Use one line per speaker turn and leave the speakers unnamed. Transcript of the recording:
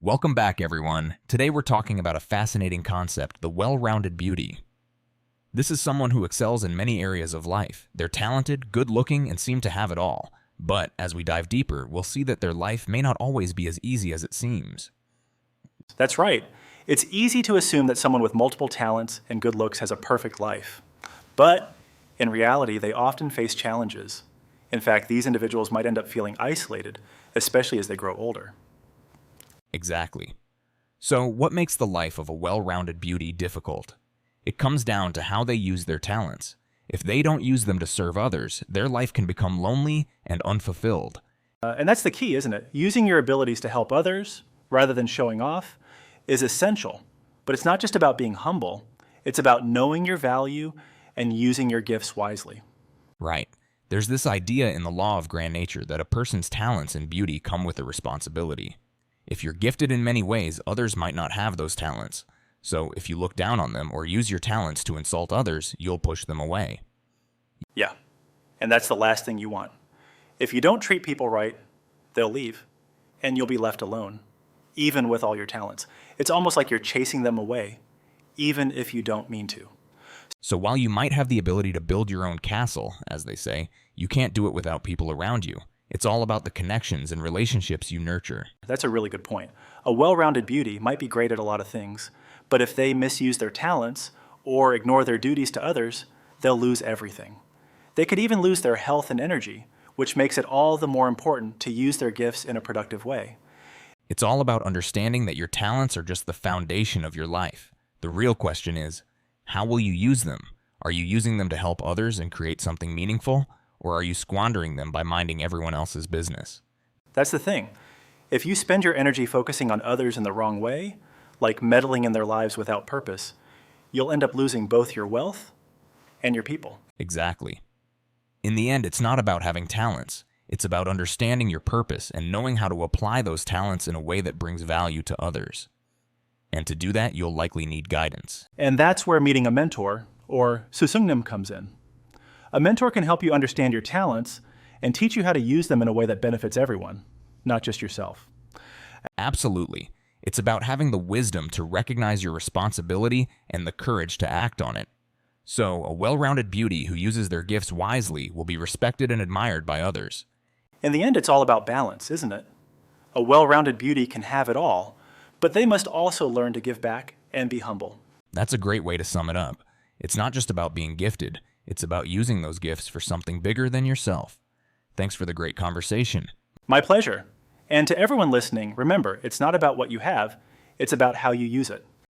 Welcome back, everyone. Today we're talking about a fascinating concept, the well-rounded beauty. This is someone who excels in many areas of life. They're talented, good-looking, and seem to have it all. But as we dive deeper, we'll see that their life may not always be as easy as it seems.
That's right. It's easy to assume that someone with multiple talents and good looks has a perfect life. But in reality, they often face challenges. In fact, these individuals might end up feeling isolated, especially as they grow older.
Exactly. So, what makes the life of a well-rounded beauty difficult? It comes down to how they use their talents. If they don't use them to serve others, their life can become lonely and unfulfilled.
And that's the key, isn't it? Using your abilities to help others, rather than showing off, is essential. But it's not just about being humble. It's about knowing your value and using your gifts wisely.
Right. There's this idea in the law of grand nature that a person's talents and beauty come with a responsibility. If you're gifted in many ways, others might not have those talents. So if you look down on them or use your talents to insult others, you'll push them away.
Yeah, and that's the last thing you want. If you don't treat people right, they'll leave, and you'll be left alone, even with all your talents. It's almost like you're chasing them away, even if you don't mean to.
So while you might have the ability to build your own castle, as they say, you can't do it without people around you. It's all about the connections and relationships you nurture.
That's a really good point. A well-rounded beauty might be great at a lot of things, but if they misuse their talents or ignore their duties to others, they'll lose everything. They could even lose their health and energy, which makes it all the more important to use their gifts in a productive way.
It's all about understanding that your talents are just the foundation of your life. The real question is, how will you use them? Are you using them to help others and create something meaningful? Or are you squandering them by minding everyone else's business?
That's the thing. If you spend your energy focusing on others in the wrong way, like meddling in their lives without purpose, you'll end up losing both your wealth and your people.
Exactly. In the end, it's not about having talents. It's about understanding your purpose and knowing how to apply those talents in a way that brings value to others. And to do that, you'll likely need guidance.
And that's where meeting a mentor, or susungnim, comes in. A mentor can help you understand your talents and teach you how to use them in a way that benefits everyone, not just yourself.
Absolutely. It's about having the wisdom to recognize your responsibility and the courage to act on it. So, a well-rounded beauty who uses their gifts wisely will be respected and admired by others.
In the end, it's all about balance, isn't it? A well-rounded beauty can have it all, but they must also learn to give back and be humble.
That's a great way to sum it up. It's not just about being gifted. It's about using those gifts for something bigger than yourself. Thanks for the great conversation.
My pleasure. And to everyone listening, remember, it's not about what you have, it's about how you use it.